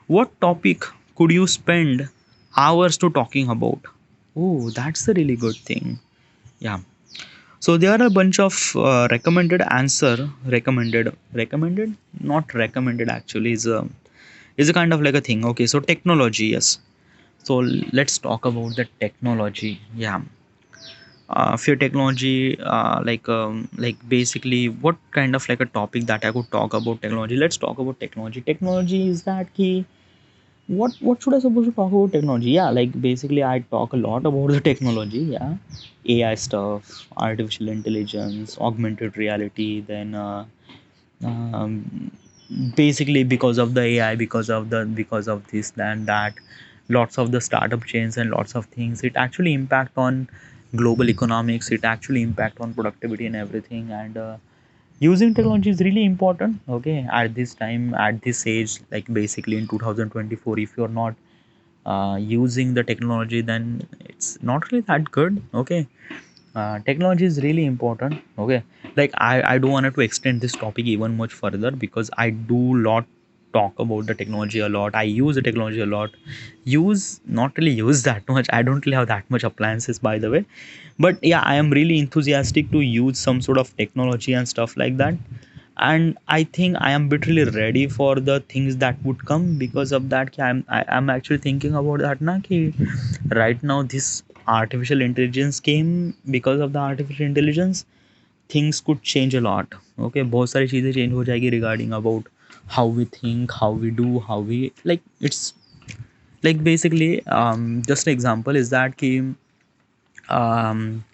What topic could you spend hours to talking about? Oh, that's a really good thing. Yeah. So there are a bunch of recommended, not recommended actually is a kind of like a thing. Okay, so technology, yes. So let's talk about the technology. Yeah. For technology, like basically, what kind of like a topic that I could talk about technology? Let's talk about technology. Technology is that key. What should I supposed to talk about technology? Yeah, like basically I talk a lot about the technology. Yeah, AI stuff, artificial intelligence, augmented reality. Then um, basically because of the AI, because of this and that, lots of the startup chains and lots of things. It actually impact on global economics. It actually impact on productivity and everything. And using technology is really important. Okay, at this time, at this age, like basically in 2024, if you're not using the technology, then it's not really that good. Okay, technology is really important. Okay, like I don't want to extend this topic even much further because I do lot talk about the technology a lot. I use the technology a lot. Use not really use that much. I don't really have that much appliances, by the way. But yeah, I am really enthusiastic to use some sort of technology and stuff like that. And I think I am literally ready for the things that would come. Because of that I'm actually thinking about that na ki right now this artificial intelligence came. Because of the artificial intelligence, things could change a lot. Okay, बहुत सारी चीज़ें change हो जाएगी regarding about how we think, how we do, how we like. It's like basically just an example is that कि um,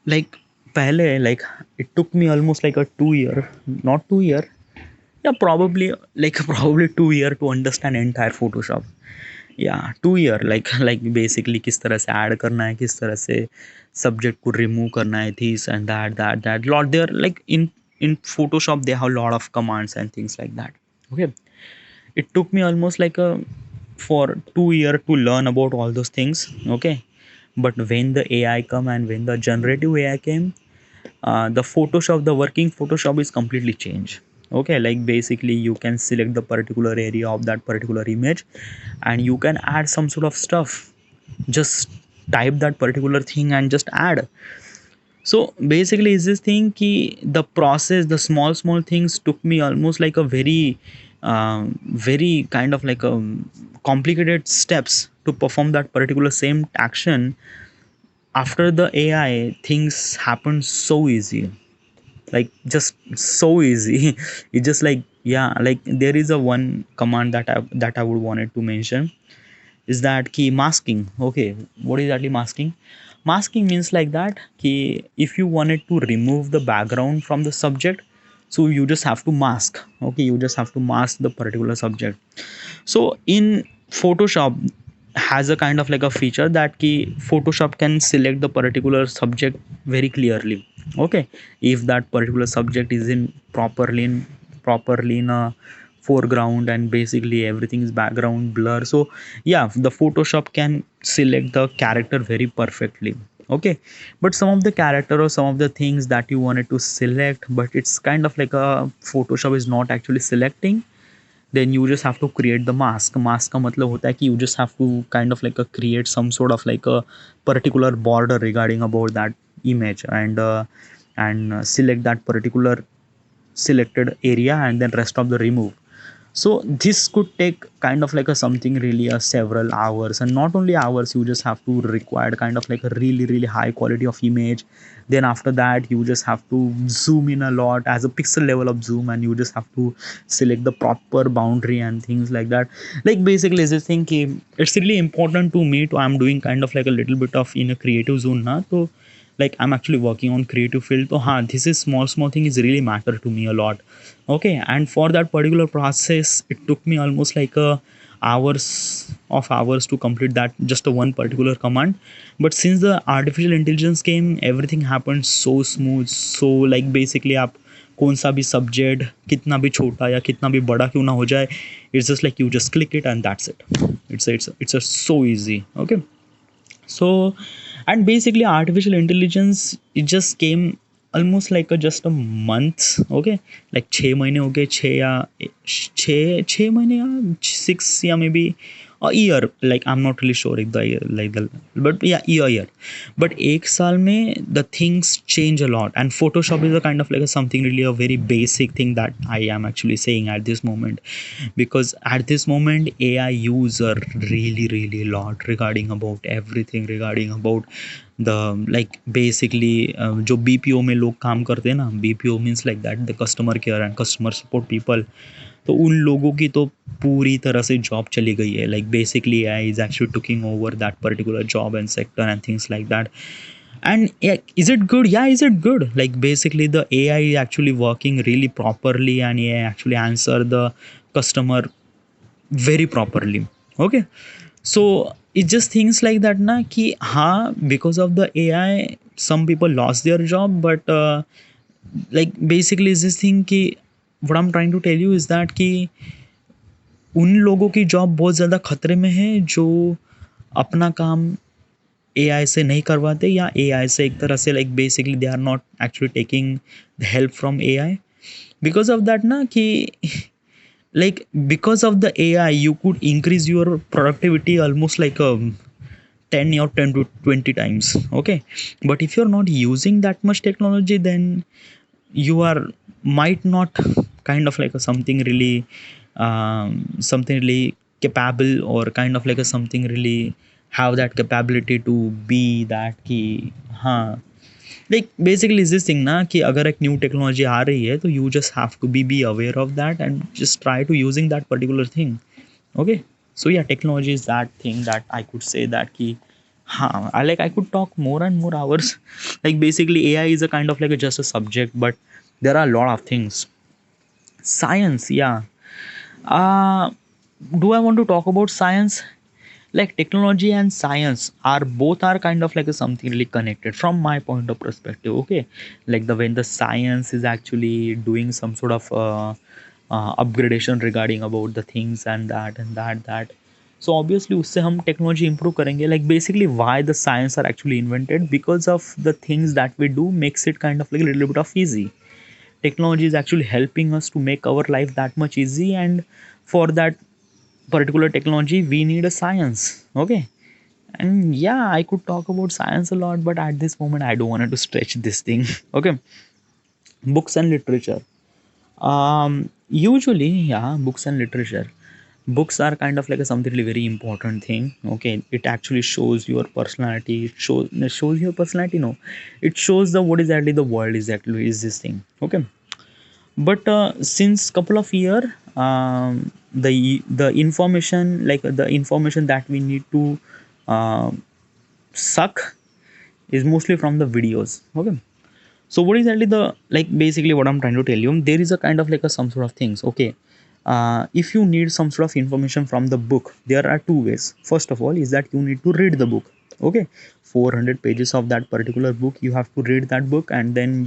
like पहले like it took me almost like a 2 year, not 2 year, yeah, probably like probably 2 year to understand entire Photoshop. या 2 year like basically किस तरह से add करना है, किस तरह से सब्जेक्ट को रिमूव करना है, this and that lot there, like in Photoshop they have a lot of commands and things like that. Okay, it took me almost like a for 2 year to learn about all those things. Okay, but when the AI come and when the generative AI came, the Photoshop, the working Photoshop is completely changed. Okay, like basically you can select the particular area of that particular image and you can add some sort of stuff. Just type that particular thing and just add. So basically is this thing ki the process, the small things took me almost like a very kind of like a complicated steps to perform that particular same action. After the AI, things happen so easy, like just so easy. It's just like, yeah, like there is a one command that I would wanted to mention is that key masking. Okay, what is exactly masking? Masking means like that key if you wanted to remove the background from the subject, so you just have to mask. Okay, you just have to mask the particular subject. So in Photoshop has a kind of like a feature that key Photoshop can select the particular subject very clearly. Okay, if that particular subject is in properly in a foreground and basically everything is background blur, so yeah, the Photoshop can select the character very perfectly. Okay, but some of the character or some of the things that you wanted to select, but it's kind of like a Photoshop is not actually selecting, then you just have to create the mask का मतलब होता है कि you just have to kind of like a create some sort of like a particular border regarding about that image and select that particular selected area and then rest of the remove. So this could take kind of like a something really several hours, and not only hours, you just have to require kind of like a really high quality of image. Then after that you just have to zoom in a lot as a pixel level of zoom, and you just have to select the proper boundary and things like that. Like basically is this thing ki it's really important to me to I'm doing kind of like a little bit of in a creative zone now, so like I'm actually working on creative field, so this is small thing is really matter to me a lot. Okay, and for that particular process it took me almost like a hours to complete that just a one particular command. But since the artificial intelligence came, everything happened so smooth. So like basically आप कौन सा भी subject कितना भी छोटा या कितना भी बड़ा क्यों ना हो जाए, it's just like you just click it and that's it. It's a so easy. Okay, so and basically artificial intelligence it just came almost like a just a month. Okay, like 6 महीने हो गए, 6 या 6 या maybe a year. Like I'm not really sure if the year, like the, but yeah, year. But एक साल में the things change a lot, and Photoshop is a kind of like a something really a very basic thing that I am actually saying at this moment, because at this moment AI use a really a lot regarding about everything, regarding about the like basically जो BPO में लोग काम करते हैं ना, BPO means like that the customer care and customer support people, तो उन लोगों की तो पूरी तरह से जॉब चली गई है. Like basically AI is actually taking over that particular job and sector and things like that. And yeah, is it good? Yeah, is it good? Like basically the AI is actually working really properly, and AI actually answer the customer very properly. Okay, so it's just things like that na ki ha, because of the AI some people lost their job, but like basically is this thing ki what I'm trying to tell you is that कि उन लोगों की job बहुत ज़्यादा खतरे में है जो अपना काम एआई से नहीं करवाते, या एआई से एक तरह से like basically they are not actually taking the help from AI. Because of that ना कि like because of the AI you could increase your productivity almost like 10 or 10 to 20 times. Okay, but if you're not using that much technology, then you are might not kind of like a something really something really capable, or kind of like a something really have that capability to be that कि हाँ, like basically is this thing ना कि अगर एक new technology आ रही है तो you just have to be aware of that and just try to using that particular thing. Okay, so yeah, technology is that thing that I could say that कि हाँ, I could talk more and more hours. Like basically AI is a kind of like a just a subject, but there are a lot of things. Science, yeah. uh do I want to talk about science? Like technology and science are both are kind of like a something really connected from my point of perspective. Okay, like the when the science is actually doing some sort of upgradation regarding about the things and that, so obviously उससे हम technology improve करेंगे. Like basically why the science are actually invented, because of the things that we do makes it kind of like a little bit of easy. Technology is actually helping us to make our life that much easy, and for that particular technology we need a science. Okay, and yeah, I could talk about science a lot, but at this moment I don't want to stretch this thing. Okay, books and literature. Usually, yeah, books and literature, books are kind of like a something really very important thing. Okay, it actually shows your personality, it shows your personality, no, it shows the what is actually the world is actually is this thing. Okay, but since couple of year, the information, like the information that we need to uh, suck is mostly from the videos. Okay, so what is actually the like basically what I'm trying to tell you, there is a kind of like a some sort of things. Okay, if you need some sort of information from the book, there are two ways. First of all is that you need to read the book. Okay, 400 pages of that particular book, you have to read that book, and then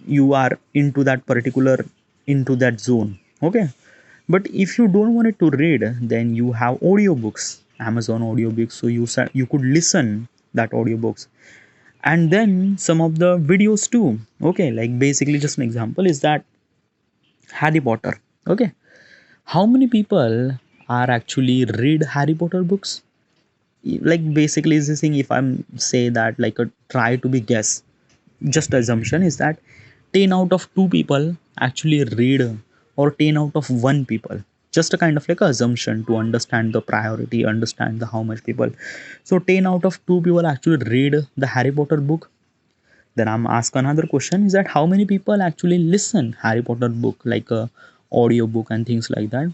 you are into that particular into that zone. Okay, but if you don't want it to read, then you have audiobooks, Amazon audiobooks, so you could listen that audiobooks, and then some of the videos too. Okay, like basically just an example is that Harry Potter. Okay, how many people are actually read Harry Potter books? Like basically is this thing, if I'm say that like a try to be guess, just assumption is that 10 out of 2 people actually read, or 10 out of 1 people, just a kind of like a assumption to understand the priority, understand the how much people. So 10 out of 2 people actually read the Harry Potter book. Then I'm ask another question is that how many people actually listen Harry Potter book, like a audio book and things like that.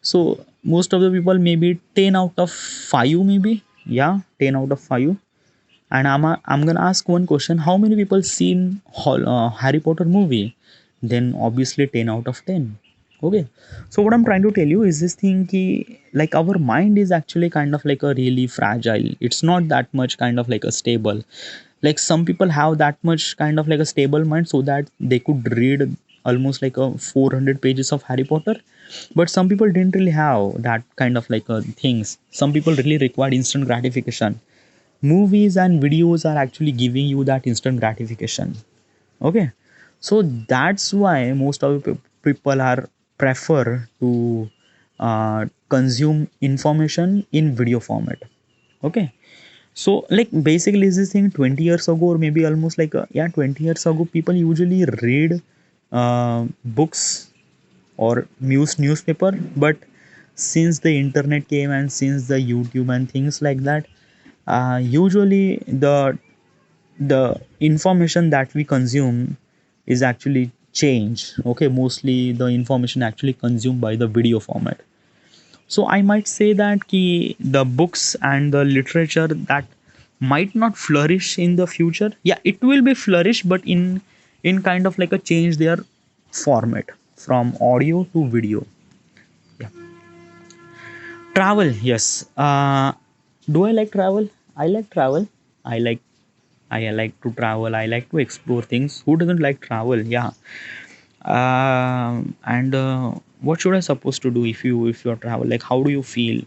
So most of the people maybe 10 out of 5 maybe, yeah, 10 out of 5. And I'm gonna ask one question: how many people seen Harry Potter movie? Then obviously 10 out of 10. Okay, so what I'm trying to tell you is this thing ki, like our mind is actually kind of like a really fragile. It's not that much kind of like a stable. Like some people have that much kind of like a stable mind so that they could read almost like a 400 pages of Harry Potter, but some people didn't really have that kind of like things. Some people really required instant gratification. Movies and videos are actually giving you that instant gratification. Okay, so that's why most of the people are prefer to consume information in video format. Okay, so like basically is this thing 20 years ago, or maybe almost like yeah, 20 years ago, people usually read books or newspaper. But since the internet came and since the YouTube and things like that, usually the information that we consume is actually changed. Okay, mostly the information actually consumed by the video format. So I might say that the books and the literature that might not flourish in the future, yeah, it will be flourish, but in kind of like a change their format from audio to video. Yeah. Travel, yes. Do I like travel? I like travel. I like i like to travel. I like to explore things. Who doesn't like travel? Yeah. And what should I supposed to do if you're travel, like how do you feel?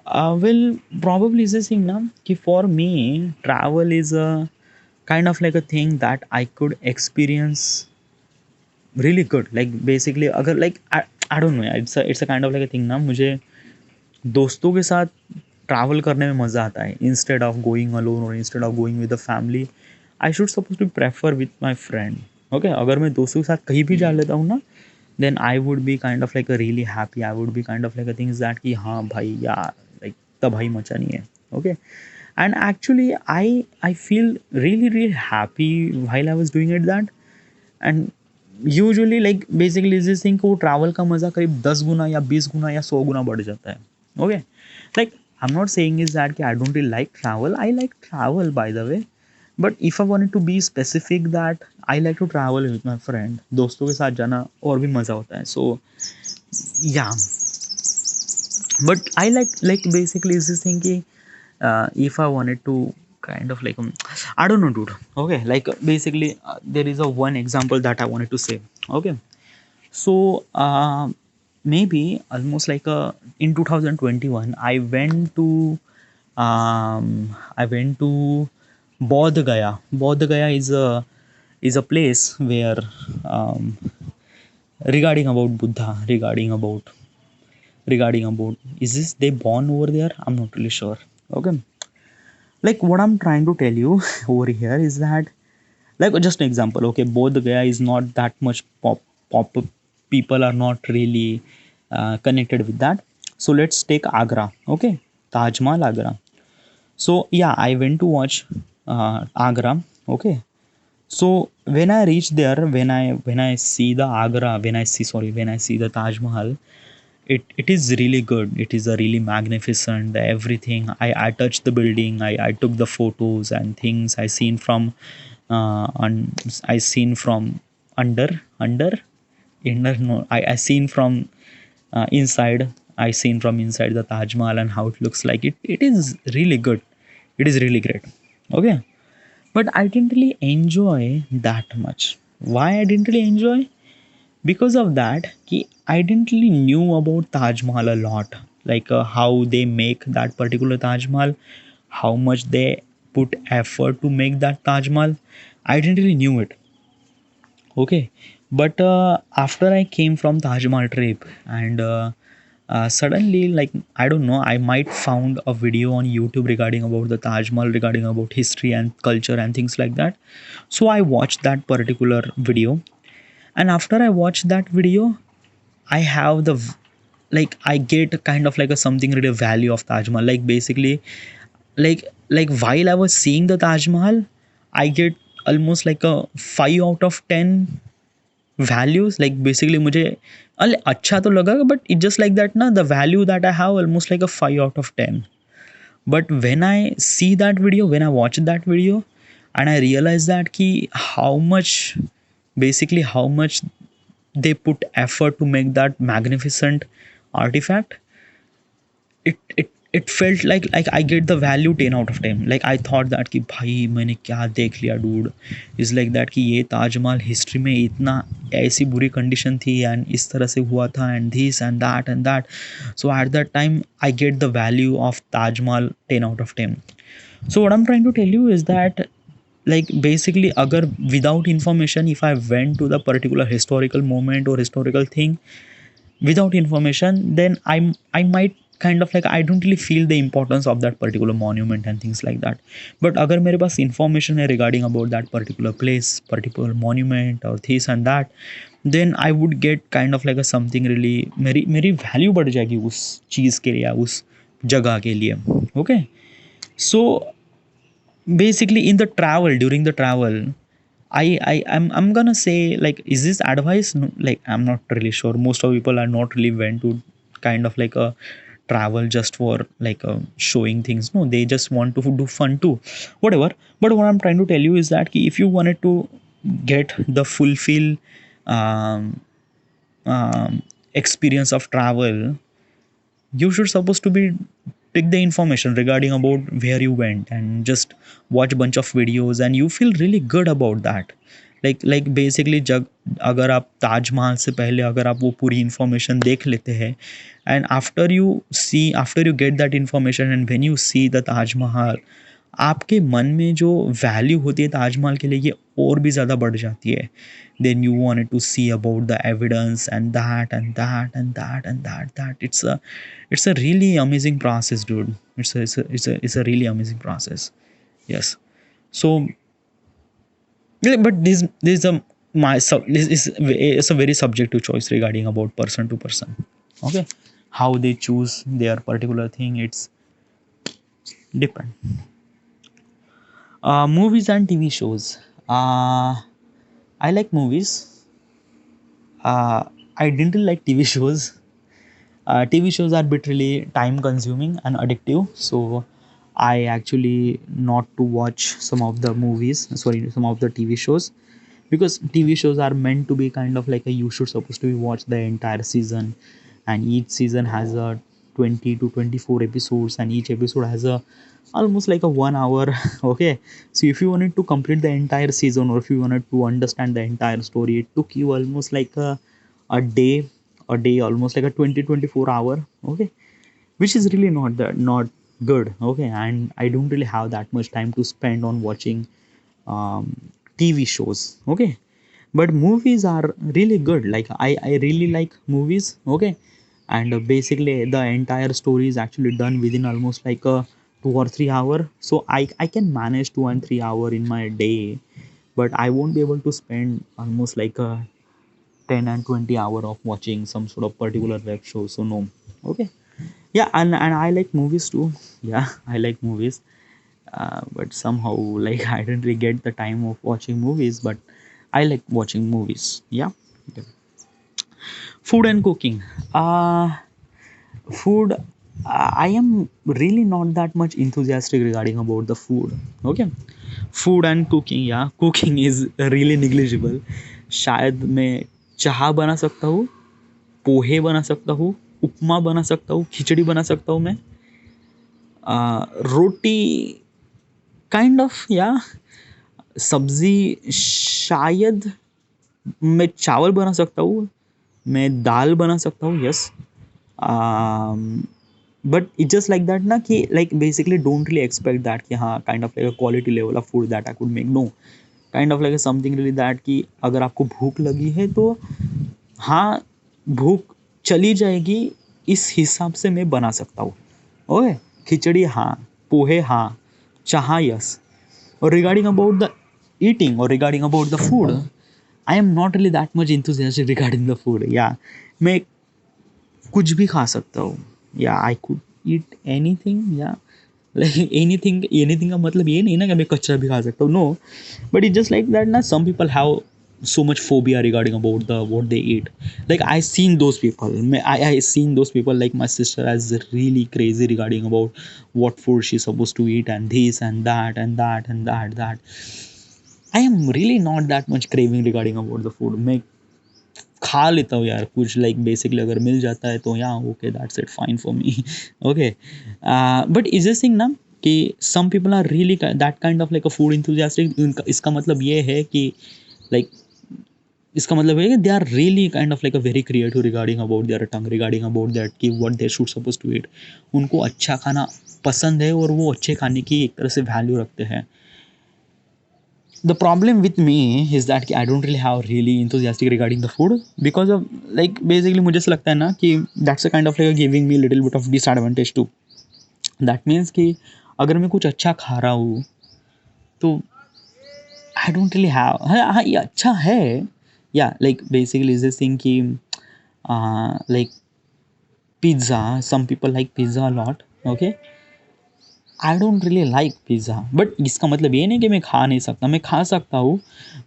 Well, probably is this thing now. For me, travel is a kind of like a thing that I could experience really good. Like basically, अगर like I don't know, it's a kind of like a thing ना. मुझे दोस्तों के साथ travel करने में मज़ा आता है इंस्टेड ऑफ गोइंग अलोन और instead of going with the family. I should suppose to prefer with my friend. Okay, अगर मैं दोस्तों के साथ कहीं भी जा लेता हूँ ना, then I would be kind of like a really happy. I would be kind of like a things that कि हाँ भाई यार, लाइक तब भाई मचा नहीं है. Okay, and actually I feel really really happy while I was doing it that. And usually like basically this thing को ट्रैवल का मज़ा करीब 10 गुना या 20 गुना या 100 गुना बढ़ जाता है. Okay, like I am not saying is that कि I don't really like travel. I like travel by the way. But if I wanted to be specific that I like to travel with my friend, दोस्तों के साथ जाना और भी मज़ा होता है. सो या, but I like basically is this thing ki, if I wanted to kind of like I don't know, dude. Okay, like basically there is a one example that I wanted to say. Okay, so maybe almost like in 2021 I went to Bodh Gaya. Bodh Gaya is a place where um, regarding about Buddha, regarding about is this they born over there, I'm not really sure. Okay, like what I'm trying to tell you over here is that, like just an example. Okay, both the Gaya is not that much pop people are not really connected with that. So let's take Agra. Okay, Taj Mahal, Agra. So yeah, I went to watch Agra. Okay, so when I reached there, when I see the Agra, when I see the Taj Mahal, it is really good. It is a really magnificent everything. I touched the building. I took the photos and things. I seen from I seen from under inner, no, I seen from inside. I seen from inside the Taj Mahal and how it looks like. It is really good. It is really great. Okay, but I didn't really enjoy that much. Why I didn't really enjoy? Because of that कि I didn't really knew about Taj Mahal a lot, like how they make that particular Taj Mahal, how much they put effort to make that Taj Mahal. I didn't really knew it. Okay, but after I came from Taj Mahal trip, and suddenly, like I don't know, I might found a video on YouTube regarding about the Taj Mahal, regarding about history and culture and things like that. So I watched that particular video, and after I watched that video, I have like I get a kind of like a something really value of Taj Mahal. Like basically, like while I was seeing the Taj Mahal, I get almost like a 5 out of 10 values. Like basically मुझे अच्छा तो लगा, but it just like that ना, the value that I have almost like a 5 out of 10. But when I see that video, when I watch that video, and I realize that ki how much, basically how much they put effort to make that magnificent artifact, it it felt like I get the value 10 out of 10. Like I thought that कि भाई मैंने क्या देख लिया dude. Is like that कि ये Taj Mahal history में इतना ऐसी बुरी कंडीशन थी एंड इस तरह से हुआ था and this and that. So at that time I get the value of Tajmahal 10 out of 10. So what I'm trying to tell you is that like basically agar without information, if I went to the particular historical moment or historical thing without information, then I might kind of like I don't really feel the importance of that particular monument and things like that. But agar मेरे पास information है regarding about that particular place, particular monument or this and that, then I would get kind of like a something really मेरी value बढ़ जाएगी उस चीज़ के लिए या उस जगह के लिए. Okay. So basically in the travel, during the travel, I'm gonna say, like, is this advice? No, like I'm not really sure. Most of people are not really went to kind of like a travel just for like showing things. No, they just want to do fun too, whatever. But what I'm trying to tell you is that if you wanted to get the fulfill um, experience of travel, you should supposed to be take the information regarding about where you went and just watch bunch of videos and you feel really good about that. Like basically जग अगर आप ताजमहल से पहले अगर आप वो पूरी information देख लेते हैं and after you get that information and when you see the Taj Mahal, आपके मन में जो वैल्यू होती है ताजमहल के लिए ये और भी ज़्यादा बढ़ जाती है. Then you wanted to see about the evidence and that and that and that and that. It's a really amazing process, dude. It's a really amazing process. Yes. So yeah, but this is a this is it's a very subjective choice regarding about person to person. Okay, how they choose their particular thing, it's depend. Movies and TV shows. I like movies. uh, I didn't like TV shows. TV shows are bit really time consuming and addictive, so I actually not to watch some of the movies, sorry, some of the TV shows, because TV shows are meant to be kind of like a you should supposed to be watch the entire season, and each season has a 20 to 24 episodes, and each episode has a almost like a 1 hour. Okay, so if you wanted to complete the entire season or if you wanted to understand the entire story, it took you almost like a day, almost like a 20 24 hour. Okay, which is really not good. Okay, and I don't really have that much time to spend on watching um, TV shows. Okay, but movies are really good. Like I really like movies. Okay, and basically the entire story is actually done within almost like a 2 or 3 hour. So I can manage 2 and 3 hour in my day, but I won't be able to spend almost like a 10 and 20 hour of watching some sort of particular web show. So no. Okay, yeah, and I like movies too. Yeah, I like movies, but somehow like I didn't really get the time of watching movies, but I like watching movies. Yeah. Okay. Food and cooking. Food, I am really not that much enthusiastic regarding about the food. Okay, food and cooking, yeah, cooking is really negligible. शायद मैं चाह बना सकता हूँ, पोहे बना सकता हूँ, उपमा बना सकता हूँ, खिचड़ी बना सकता हूँ मैं, रोटी काइंड ऑफ या, सब्जी शायद मैं चावल बना सकता हूँ, मैं दाल बना सकता हूँ. Yes. But it's just like that ना कि like basically don't really expect that कि हाँ kind of like a quality level of food that I could make. No, kind of like something really that कि अगर आपको भूख लगी है तो हाँ, भूख चली जाएगी इस हिसाब से मैं बना सकता हूँ. ओके, खिचड़ी हाँ, पोहे हाँ, चाह यस. और regarding about the eating or regarding about the food, I am not really that much enthusiastic regarding the food. Yeah, मैं कुछ भी खा सकता हूँ. या आई कुड ईट एनीथिंग. या लाइक एनीथिंग का मतलब ये नहीं ना कि मैं कच्चा भी खा सकता हूँ. No, but it just like that ना some people have so much phobia regarding about the what they eat. Like I seen those people. I seen those people. Like my sister is really crazy regarding about what food she's supposed to eat and this and that and that and that. I am really not that much craving regarding about the food. मैं खा लेता हूँ यार कुछ, like basically अगर मिल जाता है तो या okay that's it fine for me. Okay, but is this thing ना कि some people are really that kind of like a food enthusiastic. इसका मतलब ये है कि लाइक इसका मतलब है कि they are really kind of like a very creative regarding about their tongue, regarding about that कि what they should suppose to eat. उनको अच्छा खाना पसंद है और वो अच्छे खाने की एक तरह से वैल्यू रखते हैं। The problem with me is that I don't really have really enthusiastic regarding the food because of like basically मुझे ऐसा लगता है ना कि that's a kind of like giving me a little bit of disadvantage too. That means कि अगर मैं कुछ अच्छा खा रहा हूँ तो I don't really have, हाँ हाँ ये अच्छा है या like basically is this thing कि like pizza, some people like pizza a lot. Okay, I don't really like pizza, but इसका मतलब ये नहीं कि मैं खा नहीं सकता, मैं खा सकता हूँ।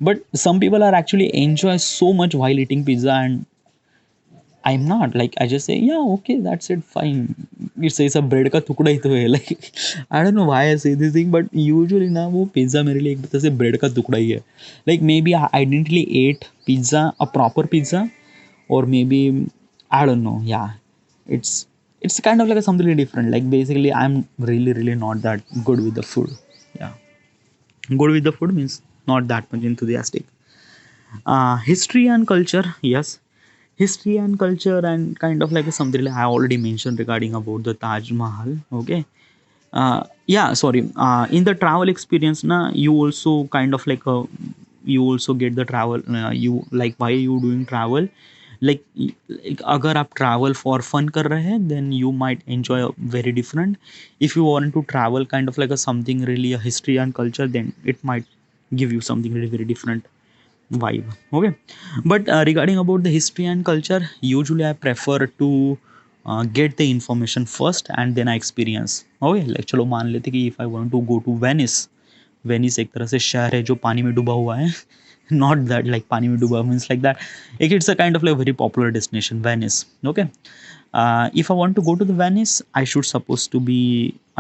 But some people are actually enjoy so much while eating pizza and I am not like, I just say yeah okay that's it fine, it's ऐसा ब्रेड का टुकड़ा ही तो है। Like I don't know why I say this thing, but usually ना वो pizza मेरे लिए एक तरह से ब्रेड का टुकड़ा ही है। Like maybe I didn't really ate pizza a proper pizza, or maybe I don't know. Yeah, it's kind of like something really different. Like basically, I'm really not that good with the food. Yeah, good with the food means not that much enthusiastic. History and culture, yes, history and culture and kind of like something like I already mentioned regarding about the Taj Mahal. Okay, yeah, sorry, in the travel experience na you also kind of like a, you also get the travel, you like why you doing travel, like, अगर आप travel for fun कर रहे हैं then you might enjoy a very different. If you want to travel kind of like a something really a history and culture, then it might give you something really very different vibe. Okay, but regarding about the history and culture, usually I prefer to get the information first and then I experience. Okay, like चलो मान लेते कि if I want to go to Venice, Venice एक तरह से शहर है जो पानी में डूबा हुआ है। नॉट दैट लाइक पानी में डूबा मीन्स लाइक दैट, एक it's a kind of like very popular destination Venice. Okay, if I want to go to the Venice, I should supposed to be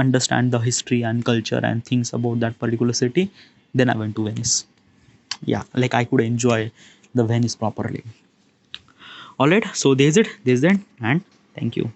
understand the history and culture and things about that particular city, then I went to Venice. Yeah, like I could enjoy the Venice properly. All right, so there's it, and thank you.